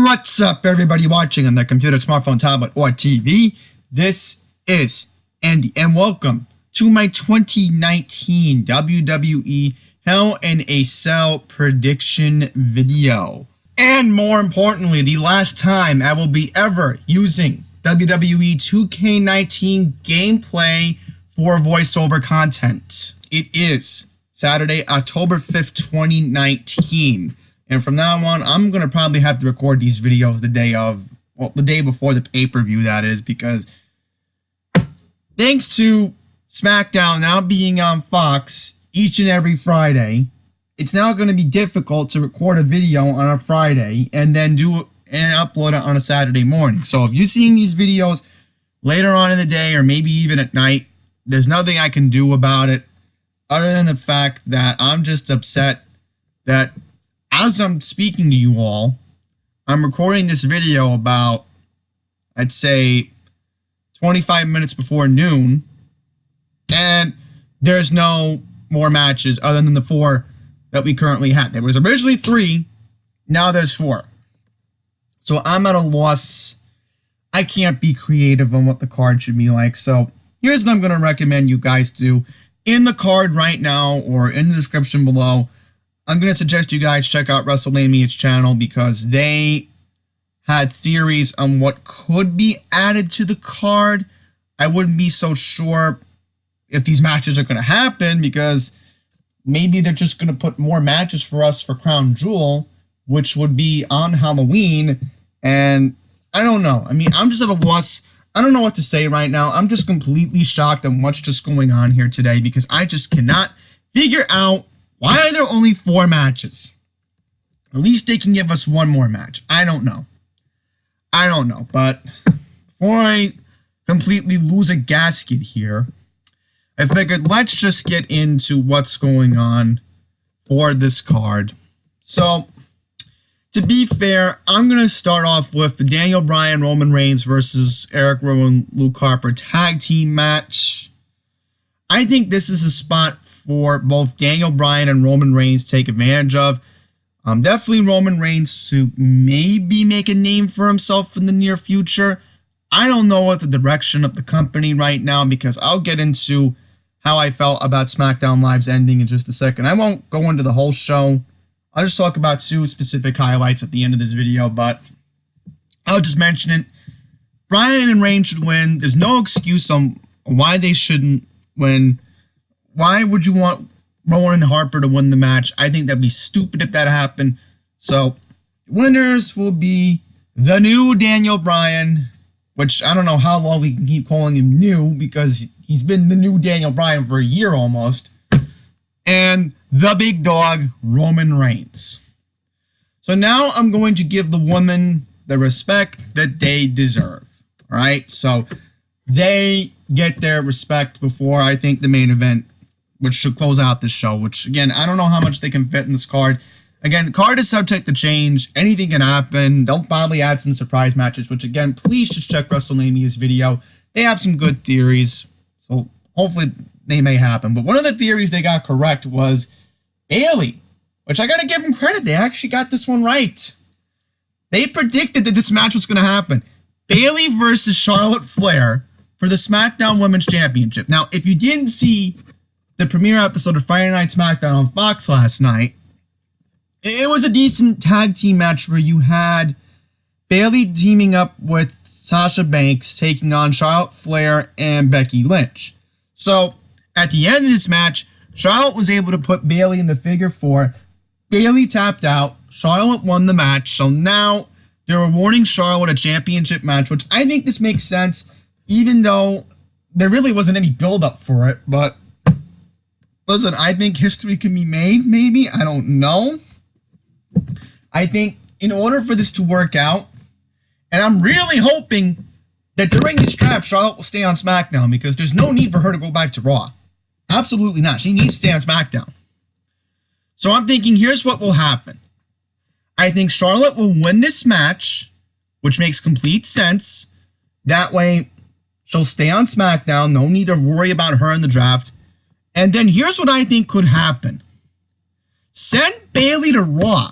What's up, everybody watching on the computer, smartphone, tablet, or TV? This is Andy, and welcome to my 2019 WWE Hell in a Cell prediction video. And more importantly, the last time I will be ever using WWE 2K19 gameplay for voiceover content. It is Saturday, October 5th, 2019. And from now on, I'm going to probably have to record these videos the day before the pay-per-view, that is, because thanks to SmackDown now being on Fox each and every Friday, it's now going to be difficult to record a video on a Friday and then upload it on a Saturday morning. So if you're seeing these videos later on in the day or maybe even at night, there's nothing I can do about it other than the fact that I'm just upset that as I'm speaking to you all, I'm recording this video about, I'd say, 25 minutes before noon, and there's no more matches other than the 4 that we currently had. There was originally 3, now there's 4. So I'm at a loss. I can't be creative on what the card should be like, so here's what I'm going to recommend you guys do. In the card right now, or in the description below, I'm going to suggest you guys check out WrestleNamia's channel because they had theories on what could be added to the card. I wouldn't be so sure if these matches are going to happen because maybe they're just going to put more matches for us for Crown Jewel, which would be on Halloween. And I don't know. I mean, I'm just at a loss. I don't know what to say right now. I'm just completely shocked on what's just going on here today because I just cannot figure out why are there only 4 matches? At least they can give us one more match. I don't know. But before I completely lose a gasket here, I figured let's just get into what's going on for this card. So, to be fair, I'm going to start off with the Daniel Bryan, Roman Reigns versus Eric Rowan, Luke Harper tag team match. I think this is a spot for both Daniel Bryan and Roman Reigns to take advantage of. Definitely Roman Reigns to maybe make a name for himself in the near future. I don't know what the direction of the company right now because I'll get into how I felt about SmackDown Live's ending in just a second. I won't go into the whole show. I'll just talk about 2 specific highlights at the end of this video, but I'll just mention it. Bryan and Reigns should win. There's no excuse on why they shouldn't win. Why would you want Rowan and Harper to win the match? I think that'd be stupid if that happened. So, winners will be the new Daniel Bryan, which I don't know how long we can keep calling him new because he's been the new Daniel Bryan for a year almost, and the big dog, Roman Reigns. So now I'm going to give the women the respect that they deserve. All right, so they get their respect before I think the main event, which should close out this show, which, again, I don't know how much they can fit in this card. Again, the card is subject to change. Anything can happen. They'll probably add some surprise matches, which, again, please just check WrestleNamia's video. They have some good theories, so hopefully they may happen. But one of the theories they got correct was Bayley, which I got to give them credit. They actually got this one right. They predicted that this match was going to happen. Bayley versus Charlotte Flair for the SmackDown Women's Championship. Now, if you didn't see the premiere episode of Friday Night SmackDown on Fox last night, it was a decent tag team match where you had Bayley teaming up with Sasha Banks taking on Charlotte Flair and Becky Lynch. So, at the end of this match, Charlotte was able to put Bayley in the figure 4. Bayley tapped out. Charlotte won the match. So now they're awarding Charlotte a championship match, which I think this makes sense, even though there really wasn't any build-up for it. But listen, I think history can be made, maybe. I don't know. I think in order for this to work out, and I'm really hoping that during this draft, Charlotte will stay on SmackDown because there's no need for her to go back to Raw. Absolutely not. She needs to stay on SmackDown. So I'm thinking, here's what will happen. I think Charlotte will win this match, which makes complete sense. That way, she'll stay on SmackDown. No need to worry about her in the draft. And then here's what I think could happen. Send Bayley to Raw.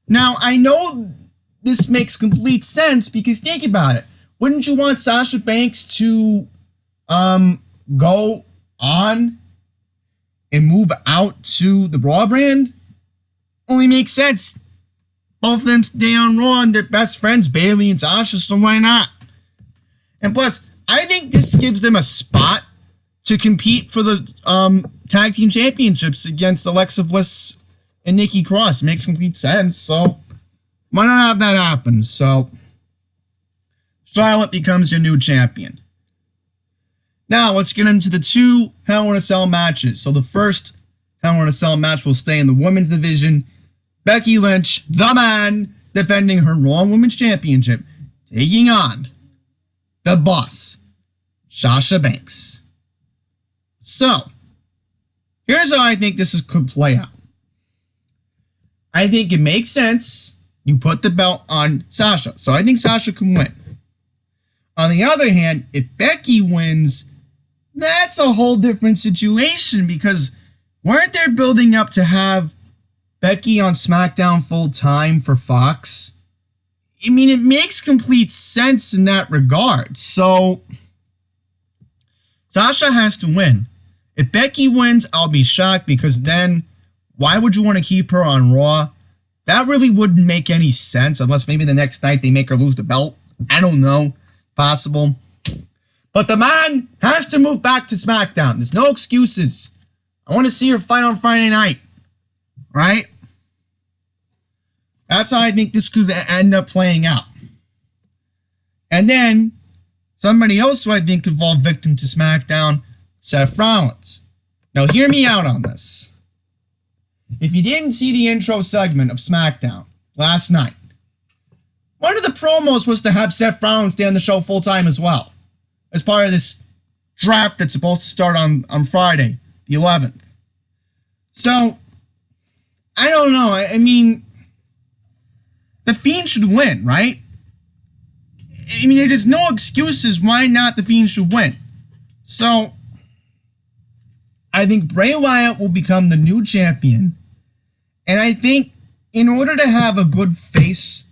Now, I know this makes complete sense because think about it. Wouldn't you want Sasha Banks to go on and move out to the Raw brand? Only makes sense. Both of them stay on Raw and they're best friends, Bayley and Sasha, so why not? And plus, I think this gives them a spot to compete for the tag team championships against Alexa Bliss and Nikki Cross. Makes complete sense, so why not have that happen? So Charlotte becomes your new champion. Now, let's get into the two Hell in a Cell matches. So the first Hell in a Cell match will stay in the women's division. Becky Lynch, the man, defending her Raw Women's Championship, taking on the boss, Sasha Banks. So, here's how I think this could play out. I think it makes sense. You put the belt on Sasha. So I think Sasha can win. On the other hand, if Becky wins, that's a whole different situation because weren't they building up to have Becky on SmackDown full time for Fox? I mean, it makes complete sense in that regard. So Sasha has to win. If Becky wins, I'll be shocked because then why would you want to keep her on Raw? That really wouldn't make any sense unless maybe the next night they make her lose the belt. I don't know. Possible. But the man has to move back to SmackDown. There's no excuses. I want to see her fight on Friday night. Right? That's how I think this could end up playing out. And then somebody else who I think could fall victim to SmackDown, Seth Rollins. Now hear me out on this. If you didn't see the intro segment of SmackDown last night, one of the promos was to have Seth Rollins stay on the show full time as well, as part of this draft that's supposed to start on Friday, the 11th. So, I don't know. I mean, the Fiend should win, right? I mean, there's no excuses why not the Fiend should win. So, I think Bray Wyatt will become the new champion. And I think in order to have a good face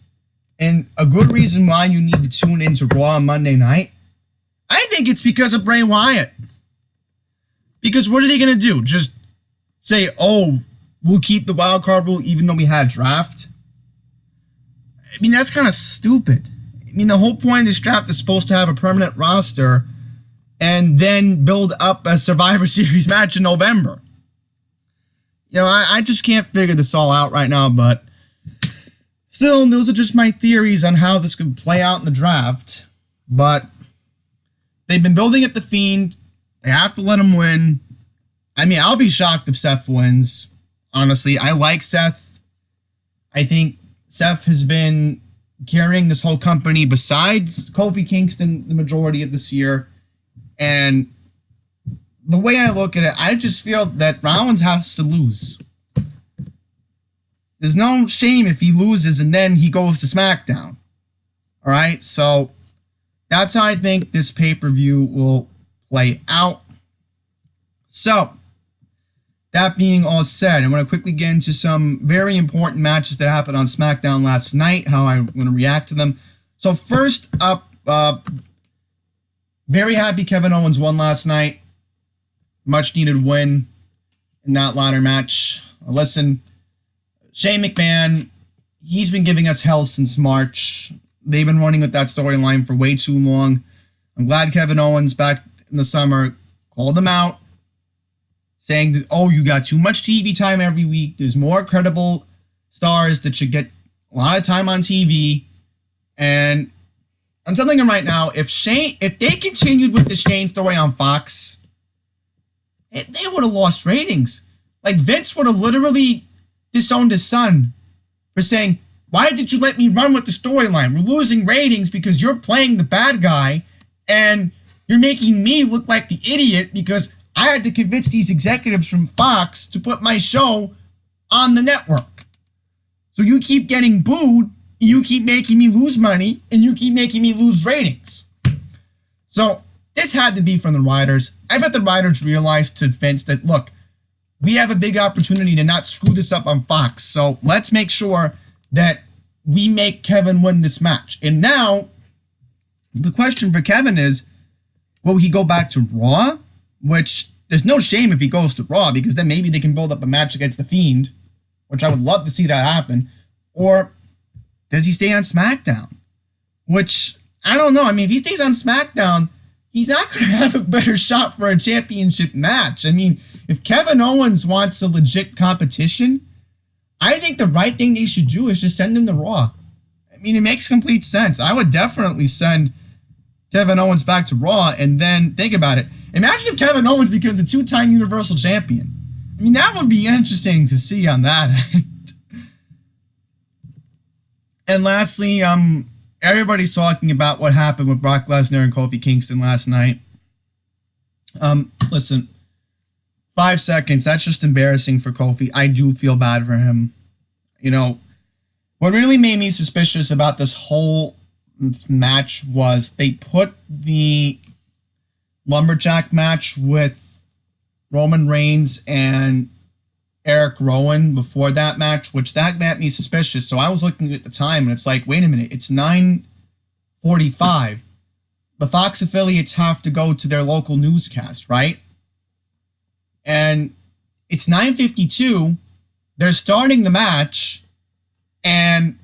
and a good reason why you need to tune into Raw on Monday night, I think it's because of Bray Wyatt. Because what are they going to do? Just say, oh, we'll keep the wild card rule even though we had a draft? I mean, that's kind of stupid. I mean, the whole point of this draft is supposed to have a permanent roster and then build up a Survivor Series match in November. You know, I just can't figure this all out right now, but still, those are just my theories on how this could play out in the draft. But they've been building up the Fiend. They have to let him win. I mean, I'll be shocked if Seth wins. Honestly, I like Seth. I think Seth has been carrying this whole company besides Kofi Kingston the majority of this year. And the way I look at it, I just feel that Rollins has to lose. There's no shame if he loses and then he goes to SmackDown. All right, so that's how I think this pay-per-view will play out. So, that being all said, I'm going to quickly get into some very important matches that happened on SmackDown last night, how I'm going to react to them. So first up, very happy Kevin Owens won last night. Much needed win in that ladder match. Listen, Shane McMahon, he's been giving us hell since March. They've been running with that storyline for way too long. I'm glad Kevin Owens back in the summer called them out, saying that, oh, you got too much TV time every week. There's more credible stars that should get a lot of time on TV. And I'm telling him right now, if they continued with the Shane story on Fox, they would have lost ratings. Like, Vince would have literally disowned his son for saying, why did you let me run with the storyline? We're losing ratings because you're playing the bad guy and you're making me look like the idiot because I had to convince these executives from Fox to put my show on the network. So you keep getting booed, you keep making me lose money, and you keep making me lose ratings. So this had to be from the writers. I bet the writers realized to Vince that, look, we have a big opportunity to not screw this up on Fox. So let's make sure that we make Kevin win this match. And now, the question for Kevin is, will he go back to Raw? Which, there's no shame if he goes to Raw, because then maybe they can build up a match against The Fiend, which I would love to see that happen. Or does he stay on SmackDown? Which, I don't know. I mean, if he stays on SmackDown, he's not going to have a better shot for a championship match. I mean, if Kevin Owens wants a legit competition, I think the right thing they should do is just send him to Raw. I mean, it makes complete sense. I would definitely send Kevin Owens back to Raw, and then think about it. Imagine if Kevin Owens becomes a two-time Universal Champion. I mean, that would be interesting to see on that end. And lastly, everybody's talking about what happened with Brock Lesnar and Kofi Kingston last night. Listen, 5 seconds, that's just embarrassing for Kofi. I do feel bad for him. You know, what really made me suspicious about this whole match was they put the lumberjack match with Roman Reigns and Eric Rowan before that match, which that made me suspicious. So I was looking at the time, and it's like, wait a minute, it's 9:45. The Fox affiliates have to go to their local newscast, right? And it's 9:52. They're starting the match, and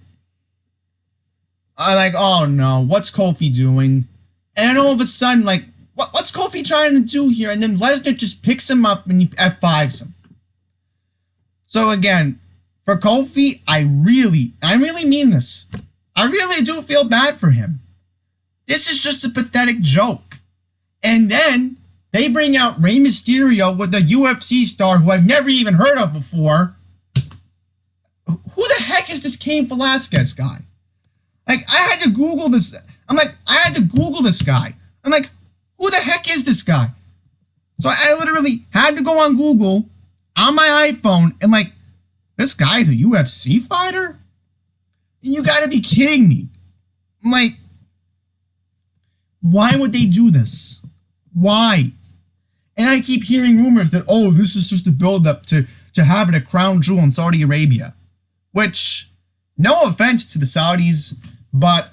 I'm like, oh no, what's Kofi doing? And then all of a sudden, like, what's Kofi trying to do here? And then Lesnar just picks him up and he F5s him. So again, for Kofi, I really mean this. I really do feel bad for him. This is just a pathetic joke. And then they bring out Rey Mysterio with a UFC star who I've never even heard of before. Who the heck is this Cain Velasquez guy? Like, I had to Google this. I had to Google this guy. I'm like, who the heck is this guy? So I literally had to go on Google on my iPhone and like, this guy's a UFC fighter? You gotta be kidding me. I'm like, why would they do this? Why? And I keep hearing rumors that, oh, this is just a build-up to have it a crown jewel in Saudi Arabia. Which, no offense to the Saudis, but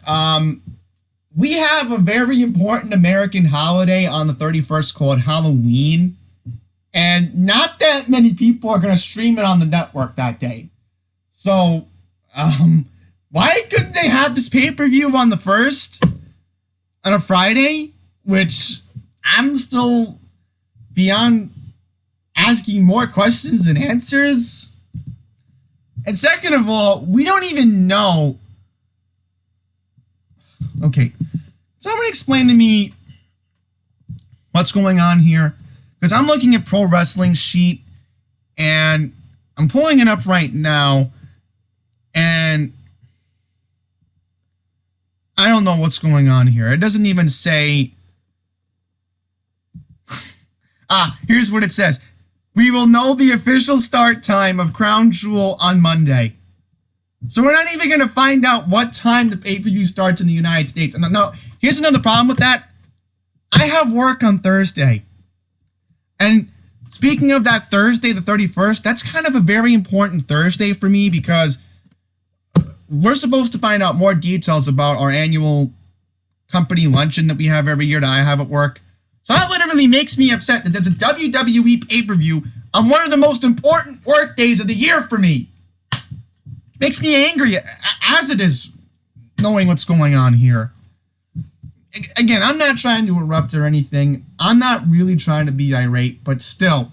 we have a very important American holiday on the 31st called Halloween. And not that many people are going to stream it on the network that day. So, why couldn't they have this pay-per-view on the 1st? On a Friday? Which, I'm still beyond asking more questions than answers. And second of all, we don't even know. Okay, someone explain to me what's going on here. Because I'm looking at Pro Wrestling Sheet, and I'm pulling it up right now, and I don't know what's going on here. It doesn't even say... here's what it says. We will know the official start time of Crown Jewel on Monday. So we're not even going to find out what time the pay-per-view starts in the United States. No, here's another problem with that. I have work on Thursday. And speaking of that Thursday, the 31st, that's kind of a very important Thursday for me because we're supposed to find out more details about our annual company luncheon that we have every year that I have at work. So that literally makes me upset that there's a WWE pay-per-view on one of the most important work days of the year for me. Makes me angry as it is knowing what's going on here. Again, I'm not trying to erupt or anything. I'm not really trying to be irate, but still.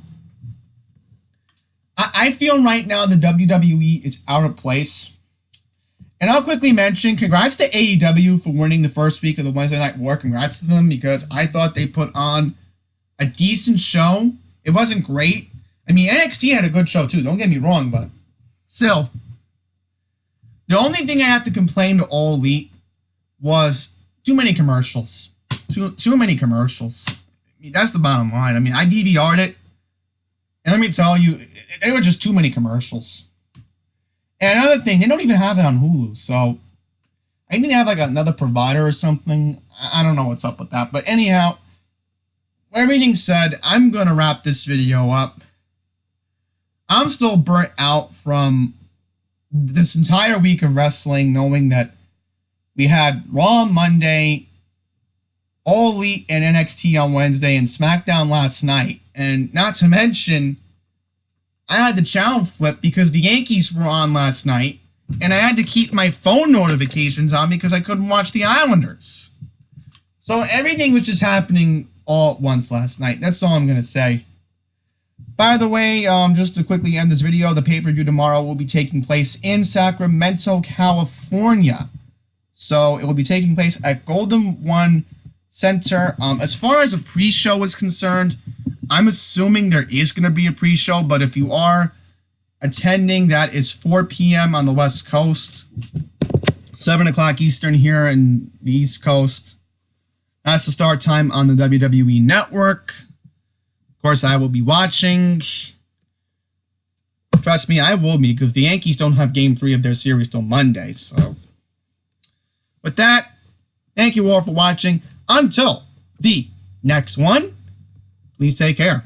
I feel right now the WWE is out of place. And I'll quickly mention, congrats to AEW for winning the first week of the Wednesday Night War. Congrats to them because I thought they put on a decent show. It wasn't great. I mean, NXT had a good show too, don't get me wrong, but still. The only thing I have to complain to All Elite was too many commercials. Too many commercials. I mean, that's the bottom line. I mean, I DVR'd it, and let me tell you, they were just too many commercials. And another thing, they don't even have it on Hulu, so I think they have like another provider or something. I don't know what's up with that. But anyhow, everything said, I'm going to wrap this video up. I'm still burnt out from this entire week of wrestling, knowing that we had Raw on Monday, All Elite and NXT on Wednesday, and SmackDown last night. And not to mention, I had the channel flip because the Yankees were on last night, and I had to keep my phone notifications on because I couldn't watch the Islanders. So everything was just happening all at once last night. That's all I'm going to say. By the way, just to quickly end this video, the pay-per-view tomorrow will be taking place in Sacramento, California. So it will be taking place at Golden One Center. As far as a pre-show is concerned, I'm assuming there is going to be a pre-show, but if you are attending, that is 4 p.m. on the West Coast, 7 o'clock Eastern here in the East Coast. That's the start time on the WWE Network. Of course, I will be watching. Trust me, I will be, because the Yankees don't have Game 3 of their series till Monday. So, with that, thank you all for watching. Until the next one, please take care.